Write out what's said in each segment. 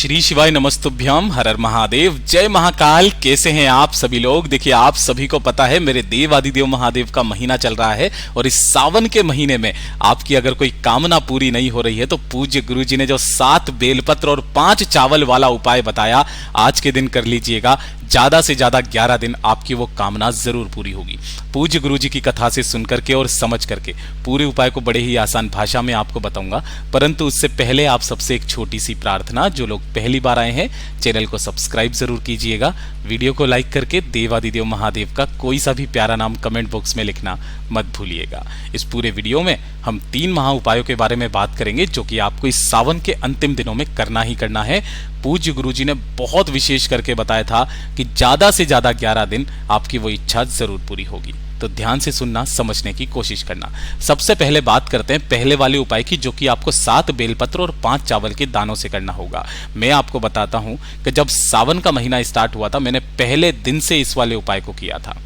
श्री शिवाय नमस्तुभ्यम, हर हर महादेव, जय महाकाल। कैसे हैं आप सभी लोग? देखिए, आप सभी को पता है मेरे देवादिदेव महादेव का महीना चल रहा है और इस सावन के महीने में आपकी अगर कोई कामना पूरी नहीं हो रही है तो पूज्य गुरु जी ने जो 7 बेलपत्र और 5 चावल वाला उपाय बताया, आज के दिन कर लीजिएगा। ज्यादा से ज्यादा 11 दिन आपकी वो कामना जरूर पूरी होगी। पूज्य गुरु जी की कथा से सुन करके और समझ करके पूरे उपाय को बड़े ही आसान भाषा में आपको बताऊंगा, परंतु उससे पहले आप सबसे एक छोटी सी प्रार्थना। जो लोग पहली बार आए हैं चैनल को सब्सक्राइब जरूर कीजिएगा, वीडियो को लाइक करके देवादिदेव महादेव का कोई सा भी प्यारा नाम कमेंट बॉक्स में लिखना मत भूलिएगा। इस पूरे वीडियो में हम 3 महा उपायों के बारे में बात करेंगे जो कि आपको इस सावन के अंतिम दिनों में करना ही करना है। पूज्य गुरु जी ने बहुत विशेष करके बताया था कि ज्यादा से ज्यादा 11 दिन आपकी वो इच्छा जरूर पूरी होगी, तो ध्यान से सुनना, समझने की कोशिश करना। सबसे पहले बात करते हैं पहले वाले उपाय की, जो कि आपको 7 बेलपत्र और 5 चावल के दानों से करना होगा। मैं आपको बताता हूं कि जब सावन का महीना स्टार्ट हुआ था, मैंने पहले दिन से इस वाले उपाय को किया था।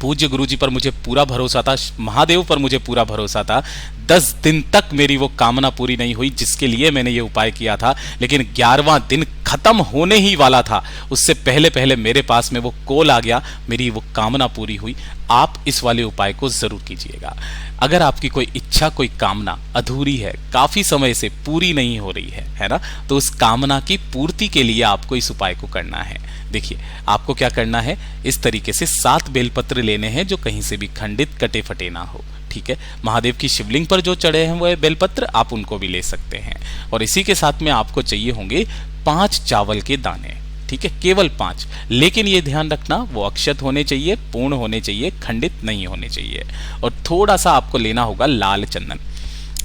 पूज्य गुरु जी पर मुझे पूरा भरोसा था, महादेव पर मुझे पूरा भरोसा था। 10 दिन तक मेरी वो कामना पूरी नहीं हुई जिसके लिए मैंने ये उपाय किया था, लेकिन 11वां दिन खत्म होने ही वाला था, उससे पहले पहले मेरे पास में वो कॉल आ गया, मेरी वो कामना पूरी हुई। आप इस वाले उपाय को जरूर कीजिएगा। अगर आपकी कोई इच्छा, कोई कामना अधूरी है, काफी समय से पूरी नहीं हो रही है ना, तो उस कामना की पूर्ति के लिए आपको इस उपाय को करना है। देखिए, आपको क्या करना है, इस तरीके से 7 बेलपत्र लेने हैं जो कहीं से भी खंडित, कटे फटे ना हो। ठीक है, महादेव की शिवलिंग पर जो चढ़े हैं वो बेलपत्र, आप उनको भी ले सकते हैं। और इसी के साथ में आपको चाहिए होंगे 5 चावल के दाने। ठीक है, केवल 5, लेकिन ये ध्यान रखना वो अक्षत होने चाहिए, पूर्ण होने चाहिए, खंडित नहीं होने चाहिए। और थोड़ा सा आपको लेना होगा लाल चंदन।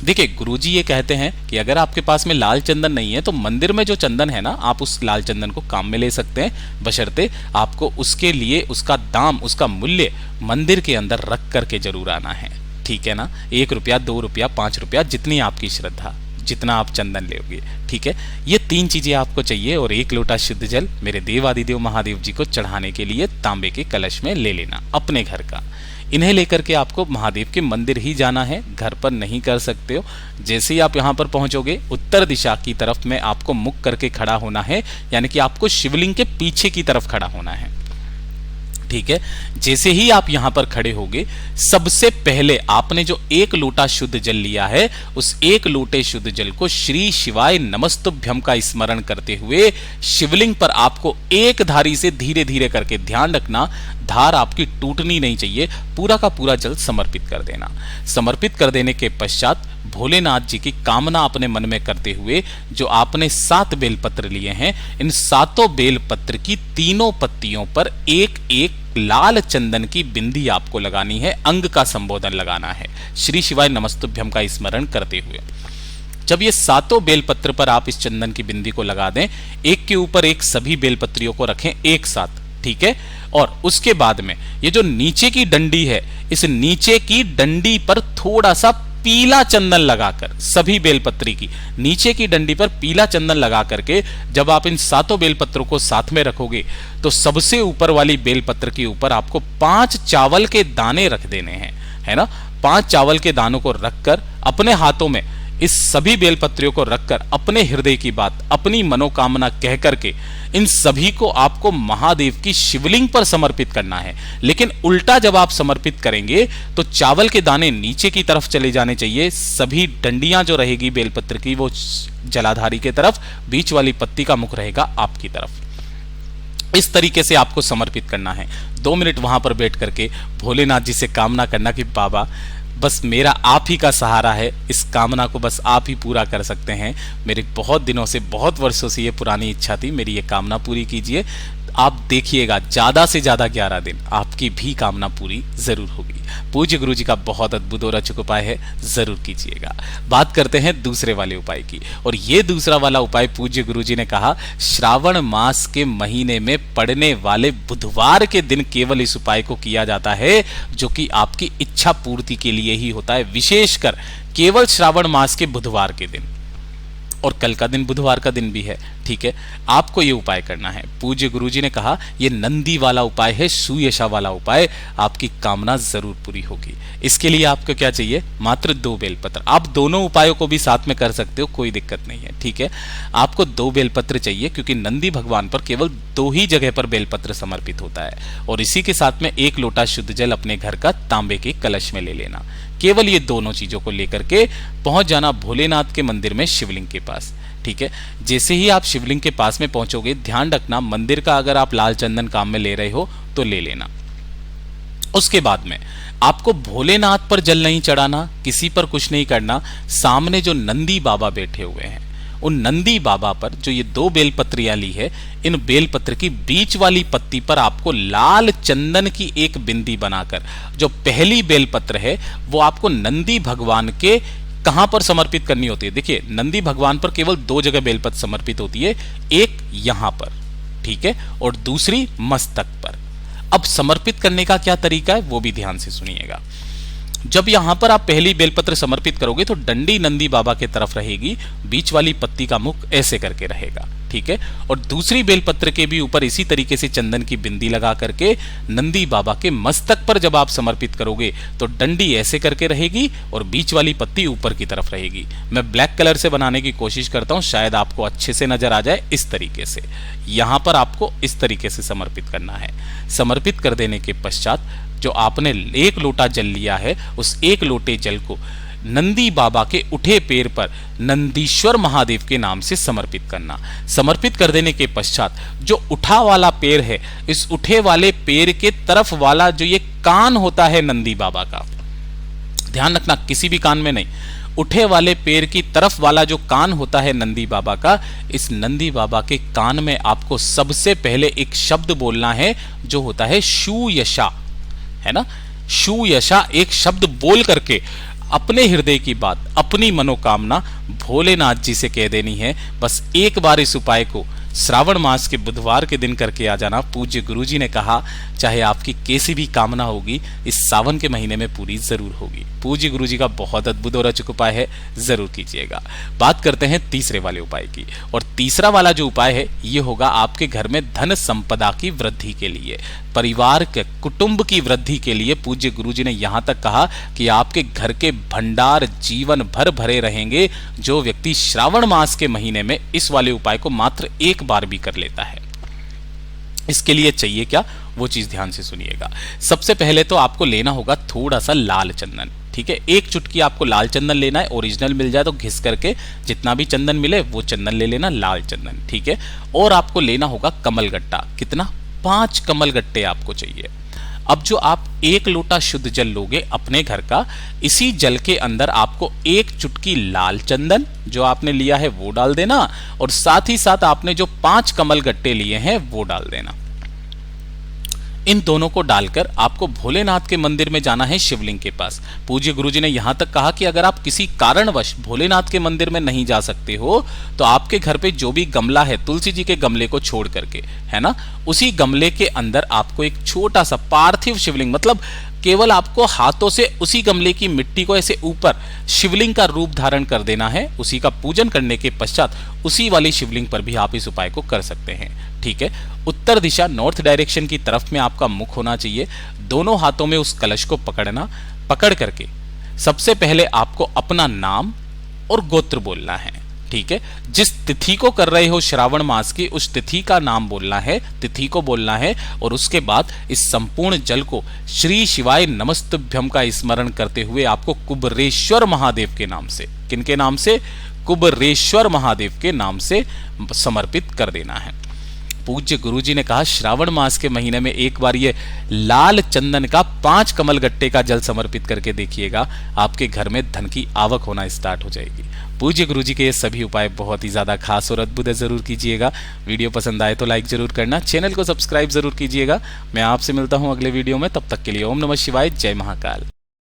देखिए, गुरुजी ये कहते हैं कि अगर आपके पास में लाल चंदन नहीं है तो मंदिर में जो चंदन है ना, आप उस लाल चंदन को काम में ले सकते हैं, बशर्ते आपको उसके लिए उसका दाम, उसका मूल्य मंदिर के अंदर रख करके जरूर आना है। ठीक है ना, 1 रुपया, 2 रुपया, 5 रुपया, जितनी आपकी श्रद्धा, जितना आप चंदन लेंगे। ठीक है, ये 3 चीजें आपको चाहिए और 1 लोटा शुद्ध जल मेरे देवादिदेव महादेव जी को चढ़ाने के लिए तांबे के कलश में ले लेना अपने घर का। इन्हें लेकर के आपको महादेव के मंदिर ही जाना है, घर पर नहीं कर सकते हो। जैसे ही आप यहाँ पर पहुंचोगे, उत्तर दिशा की तरफ में आपको मुख करके खड़ा होना है, यानी कि आपको शिवलिंग के पीछे की तरफ खड़ा होना है। ठीक है, जैसे ही आप यहां पर खड़े होगे, सबसे पहले आपने जो 1 लोटा शुद्ध जल लिया है, उस 1 लोटे शुद्ध जल को श्री शिवाय नमस्तुभ्यम का स्मरण करते हुए शिवलिंग पर आपको एक धारी से धीरे धीरे करके, ध्यान रखना धार आपकी टूटनी नहीं चाहिए, पूरा का पूरा जल समर्पित कर देना। समर्पित कर देने के पश्चात भोलेनाथ जी की कामना अपने मन में करते हुए जो आपने 7 बेलपत्र लिए हैं, इन 7 बेलपत्र की तीनों पत्तियों पर एक एक लाल चंदन की बिंदी आपको लगानी है, अंग का संबोधन लगाना है, श्री शिवाय नमस्तुभ्यम का स्मरण करते हुए। जब ये 7 बेलपत्र पर आप इस चंदन की बिंदी को लगा दें, एक के ऊपर एक सभी बेलपत्रियों को रखें एक साथ। ठीक है, और उसके बाद में ये जो नीचे की डंडी है, इस नीचे की डंडी पर थोड़ा सा पीला चंदन लगाकर, सभी बेलपत्री की नीचे की डंडी पर पीला चंदन लगा करके जब आप इन 7 बेलपत्रों को साथ में रखोगे, तो सबसे ऊपर वाली बेलपत्र के ऊपर आपको 5 चावल के दाने रख देने हैं, है ना। 5 चावल के दानों को रखकर अपने हाथों में इस सभी बेलपत्रियों को रखकर अपने हृदय की बात, अपनी मनोकामना कह करके इन सभी को आपको महादेव की शिवलिंग पर समर्पित करना है। लेकिन उल्टा जब आप समर्पित करेंगे तो चावल के दाने नीचे की तरफ चले जाने चाहिए, सभी डंडियां जो रहेगी बेलपत्र की वो जलाधारी के तरफ, बीच वाली पत्ती का मुख रहेगा आपकी तरफ। इस तरीके से आपको समर्पित करना है। 2 मिनट वहां पर बैठ करके भोलेनाथ जी से कामना करना कि बाबा, बस मेरा आप ही का सहारा है, इस कामना को बस आप ही पूरा कर सकते हैं। मेरे बहुत दिनों से, बहुत वर्षों से ये पुरानी इच्छा थी, मेरी ये कामना पूरी कीजिए। आप देखिएगा ज्यादा से ज्यादा 11 दिन आपकी भी कामना पूरी जरूर होगी। पूज्य गुरु जी का बहुत अद्भुत और अचूक उपाय है, जरूर कीजिएगा। बात करते हैं दूसरे वाले उपाय की, और ये दूसरा वाला उपाय पूज्य गुरु जी ने कहा श्रावण मास के महीने में पड़ने वाले बुधवार के दिन केवल इस उपाय को किया जाता है, जो कि आपकी इच्छा पूर्ति के लिए ही होता है, विशेषकर केवल श्रावण मास के बुधवार के दिन। और कल का दिन बुधवार का दिन भी है, ठीक है। आपको ये उपाय करना है। पूज्य गुरुजी ने कहा ये नंदी वाला उपाय है, सुयशा वाला उपाय, आपकी कामना जरूर पूरी होगी। इसके लिए आपको क्या चाहिए, मात्र 2 बेलपत्र। आप दोनों उपायों को भी साथ में कर सकते हो, कोई दिक्कत नहीं है, ठीक है। आपको 2 बेलपत्र चाहिए क्योंकि नंदी भगवान पर केवल 2 ही जगह पर बेलपत्र समर्पित होता है। और इसी के साथ में 1 लोटा शुद्ध जल अपने घर का तांबे के कलश में ले लेना। केवल ये दोनों चीजों को लेकर के पहुंच जाना भोलेनाथ के मंदिर में शिवलिंग के पास, ठीक है। जैसे ही आप शिवलिंग के पास में पहुंचोगे, ध्यान रखना मंदिर का अगर आप लाल चंदन काम में ले रहे हो तो ले लेना। उसके बाद में आपको भोलेनाथ पर जल नहीं चढ़ाना, किसी पर कुछ नहीं करना। सामने जो नंदी बाबा बैठे हुए हैं, उन नंदी बाबा पर जो ये 2 बेलपत्रियां ली है, इन बेलपत्र की बीच वाली पत्ती पर आपको लाल चंदन की एक बिंदी बनाकर, जो पहली बेलपत्र है वो आपको नंदी भगवान के कहां पर समर्पित करनी होती है। देखिए, नंदी भगवान पर केवल 2 जगह बेलपत्र समर्पित होती है, एक यहां पर, ठीक है, और दूसरी मस्तक पर। अब समर्पित करने का क्या तरीका है वो भी ध्यान से सुनिएगा। जब यहां पर आप पहली बेलपत्र समर्पित करोगे तो डंडी नंदी बाबा के तरफ रहेगी, बीच वाली पत्ती का मुख ऐसे करके रहेगा, ठीक है। और दूसरी बेलपत्र के भी ऊपर इसी तरीके से चंदन की बिंदी लगा करके नंदी बाबा के मस्तक पर जब आप समर्पित करोगे तो डंडी ऐसे करके रहेगी और बीच वाली पत्ती ऊपर की तरफ रहेगी। मैं ब्लैक कलर से बनाने की कोशिश करता हूं, शायद आपको अच्छे से नजर आ जाए। इस तरीके से यहां पर आपको इस तरीके से समर्पित करना है। समर्पित कर देने के पश्चात जो आपने 1 लोटा जल लिया है, उस 1 लोटे जल को नंदी बाबा के उठे पैर पर नंदीश्वर महादेव के नाम से समर्पित करना। समर्पित कर देने के पश्चात जो उठा वाला पैर है, इस उठे वाले पैर के तरफ वाला जो ये कान होता है नंदी बाबा का, ध्यान रखना किसी भी कान में नहीं, उठे वाले पैर की तरफ वाला जो कान होता है नंदी बाबा का, इस नंदी बाबा के कान में आपको सबसे पहले एक शब्द बोलना है जो होता है शूयशा, है ना। शूयशा एक शब्द बोल करके अपने हृदय की बात, अपनी मनोकामना भोलेनाथ जी से कह देनी है। बस एक बार इस उपाय को श्रावण मास के बुधवार के दिन करके आ जाना। पूज्य गुरुजी ने कहा चाहे आपकी कैसी भी कामना होगी इस सावन के महीने में पूरी जरूर होगी। पूज्य गुरुजी का बहुत अद्भुत और अचूक उपाय है, जरूर कीजिएगा। बात करते हैं तीसरे वाले उपाय की, और तीसरा वाला जो उपाय है ये होगा आपके घर में धन संपदा की वृद्धि के लिए, परिवार के कुटुंब की वृद्धि के लिए। पूज्य गुरुजी ने यहां तक कहा कि आपके घर के भंडार जीवन भर भरे रहेंगे जो व्यक्ति श्रावण मास के महीने में इस वाले उपाय को मात्र एक बार भी कर लेता है। इसके लिए चाहिए क्या, वो चीज ध्यान से सुनिएगा। सबसे पहले तो आपको लेना होगा थोड़ा सा लाल चंदन, ठीक है। 1 चुटकी आपको लाल चंदन लेना है, ओरिजिनल मिल जाए तो घिस करके जितना भी चंदन मिले वो चंदन ले लेना, लाल चंदन, ठीक है। और आपको लेना होगा कमलगट्टा, कितना, 5 कमलगट्टे आपको चाहिए। अब जो आप 1 लोटा शुद्ध जल लोगे अपने घर का, इसी जल के अंदर आपको 1 चुटकी लाल चंदन जो आपने लिया है वो डाल देना, और साथ ही साथ आपने जो 5 कमलगट्टे लिए हैं वो डाल देना। इन दोनों को डालकर आपको भोलेनाथ के मंदिर में जाना है, शिवलिंग के पास। पूज्य गुरुजी ने यहां तक कहा कि अगर आप किसी कारणवश भोलेनाथ के मंदिर में नहीं जा सकते हो तो आपके घर पे जो भी गमला है, तुलसी जी के गमले को छोड़ करके, है ना, उसी गमले के अंदर आपको एक छोटा सा पार्थिव शिवलिंग, मतलब केवल आपको हाथों से उसी गमले की मिट्टी को ऐसे ऊपर शिवलिंग का रूप धारण कर देना है। उसी का पूजन करने के पश्चात उसी वाली शिवलिंग पर भी आप इस उपाय को कर सकते हैं, ठीक है। उत्तर दिशा, नॉर्थ डायरेक्शन की तरफ में आपका मुख होना चाहिए। दोनों हाथों में उस कलश को पकड़ना, पकड़ करके सबसे पहले आपको अपना नाम और गोत्र बोलना है, ठीक है। जिस तिथि को कर रहे हो श्रावण मास की, उस तिथि का नाम बोलना है, तिथि को बोलना है, और उसके बाद इस संपूर्ण जल को श्री शिवाय नमस्तुभ्यम का स्मरण करते हुए आपको कुबरेश्वर महादेव के नाम से, किनके नाम से, कुबरेश्वर महादेव के नाम से समर्पित कर देना है। पूज्य गुरुजी ने कहा श्रावण मास के महीने में एक बार ये लाल चंदन का 5 कमलगट्टे का जल समर्पित करके देखिएगा, आपके घर में धन की आवक होना स्टार्ट हो जाएगी। पूज्य गुरुजी के ये सभी उपाय बहुत ही ज्यादा खास और अद्भुत है, जरूर कीजिएगा। वीडियो पसंद आए तो लाइक जरूर करना, चैनल को सब्सक्राइब जरूर कीजिएगा। मैं आपसे मिलता हूं अगले वीडियो में, तब तक के लिए ओम नमः शिवाय, जय महाकाल।